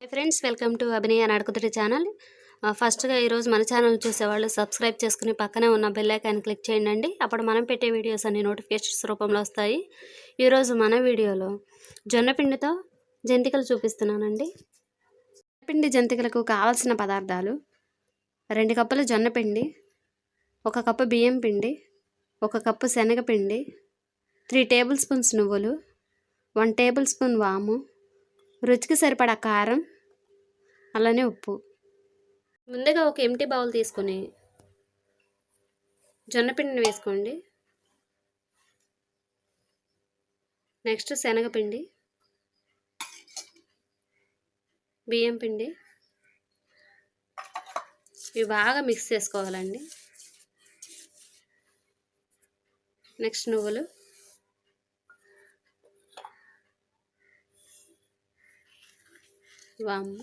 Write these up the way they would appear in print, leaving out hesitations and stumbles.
Hi friends, welcome to Abhinaya నాడకుతుడి channel. ఫస్ట్గా ఈరోజు మన ఛానల్ చూసేవాళ్ళు సబ్స్క్రైబ్ చేసుకుని పక్కనే ఉన్న బెల్ ఐకాన్ క్లిక్ చేయండి. అప్పుడు మనం పెట్టే వీడియోస్ అన్ని నోటిఫికేషన్స్ రూపంలో వస్తాయి. ఈరోజు మన వీడియోలో జొన్నపిండితో జంతికలు చూపిస్తున్నానండి. జొన్నపిండి జంతికలకు కావాల్సిన పదార్థాలు: 2 కప్పుల జొన్నపిండి, 1 కప్పు బియ్యం పిండి, 1 కప్పు శనగపిండి, 3 టేబుల్ స్పూన్స్ నువ్వులు, 1 టేబుల్ స్పూన్ వాము, రుచికి సరిపడా కారం, అలానే ఉప్పు. ముందుగా ఒక ఎంటీ బౌల్ తీసుకొని జొన్నపిండిని వేసుకోండి. నెక్స్ట్ శనగపిండి, బియ్యం పిండి, ఇవి బాగా మిక్స్ చేసుకోవాలండి. నెక్స్ట్ నువ్వులు, వాము,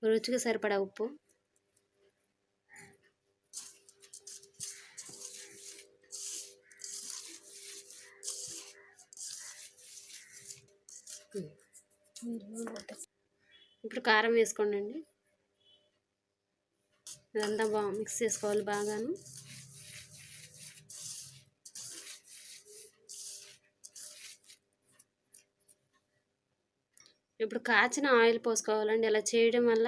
రుచికి సరిపడా ఉప్పు, ఇప్పుడు కారం వేసుకోండి. ఇదంతా బాగా మిక్స్ చేసుకోవాలి బాగాను. ఇప్పుడు కాచిన ఆయిల్ పోసుకోవాలండి. అలా చేయడం వల్ల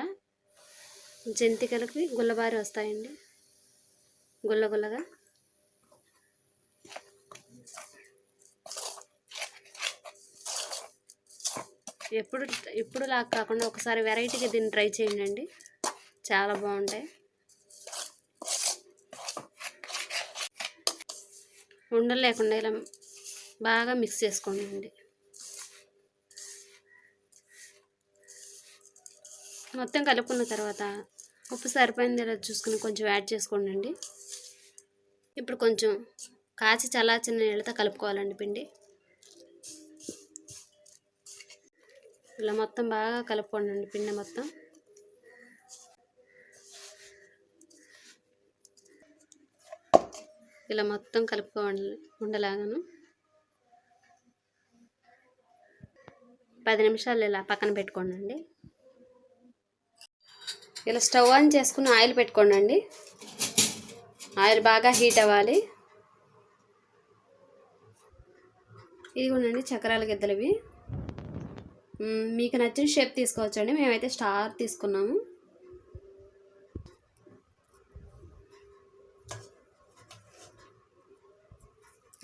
జంతికలకి గుల్లబారి వస్తాయండి, గుల్లగుల్లగా. ఎప్పుడు లాగా కాకుండా ఒకసారి వెరైటీగా దీన్ని ట్రై చేయండి, చాలా బాగుంటాయి. ఉండలు లేకుండా ఇలా బాగా మిక్స్ చేసుకోండి. మొత్తం కలుపుకున్న తర్వాత ఉప్పు సరిపోయింది ఇలా చూసుకుని కొంచెం యాడ్ చేసుకోండి. ఇప్పుడు కొంచెం కాచి చల్లార్చిన నీళ్ళతో కలుపుకోవాలండి పిండి. ఇలా మొత్తం బాగా కలుపుకోండి పిండి మొత్తం. ఇలా మొత్తం కలుపుకోండి ఉండలాగాను. 10 నిమిషాలు ఇలా పక్కన పెట్టుకోండి. ఇలా స్టవ్ ఆన్ చేసుకుని ఆయిల్ పెట్టుకోండి. ఆయిల్ బాగా హీట్ అవ్వాలి. ఇదిగోండి చక్రాల గిద్దలు ఇవి. మీకు నచ్చిన షేప్ తీసుకోవచ్చండి. మేమైతే స్టార్ తీసుకున్నాము.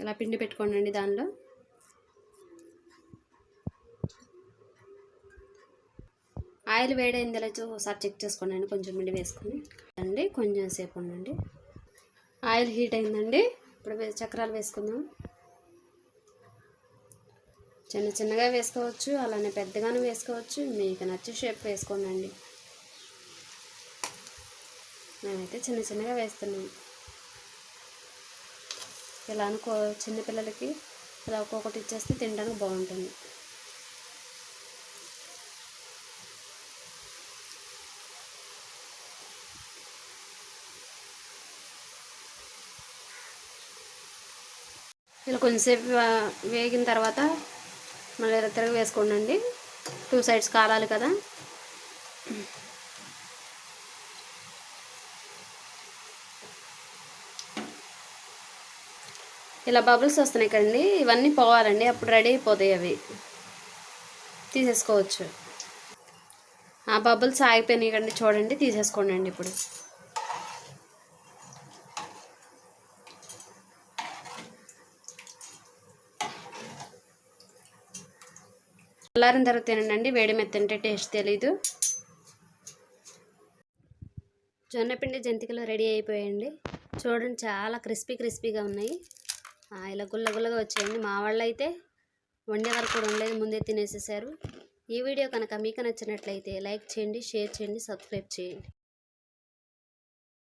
ఇలా పిండి పెట్టుకోండి. దానిలో ఆయిల్ వేడైంది ఇలా ఒకసారి చెక్ చేసుకోండి. కొంచెం పిండి వేసుకొని అండి, కొంచెం సేపు ఉండండి. ఆయిల్ హీట్ అయిందండి. ఇప్పుడు చక్రాలు వేసుకుందాం. చిన్న చిన్నగా వేసుకోవచ్చు, అలానే పెద్దగానే వేసుకోవచ్చు. మీకు నచ్చే షేప్ వేసుకోండి. మేమైతే చిన్న చిన్నగా వేస్తున్నాం. ఇలా చిన్నపిల్లలకి ఇలా ఒక్కొక్కటి ఇచ్చేస్తే తినడానికి బాగుంటుంది. ఇలా కొంచెంసేపు వేగిన తర్వాత మళ్ళీ తిరగ వేసుకోండి. 2 సైడ్స్ కాలాలి కదా. ఇలా బబుల్స్ వస్తున్నాయి కదండి, ఇవన్నీ పోవాలండి. అప్పుడు రెడీ అయిపోతాయి, అవి తీసేసుకోవచ్చు. ఆ బబుల్స్ ఆగిపోయినాయి కండి, చూడండి, తీసేసుకోండి. ఇప్పుడు చల్లారిన తర్వాత తినండి. వేడి మీద తింటే టేస్ట్ తెలీదు. జొన్నపిండి జంతికలు రెడీ అయిపోయాయండి. చూడండి, చాలా క్రిస్పీగా ఉన్నాయి. ఇలా గుల్లగుల్లగా వచ్చాయండి. మా వాళ్ళు అయితే వండే వరకు కూడా ఉండలేదు, ముందే తినేసేసారు. ఈ వీడియో కనుక మీకు నచ్చినట్లయితే లైక్ చేయండి, షేర్ చేయండి, సబ్స్క్రైబ్ చేయండి.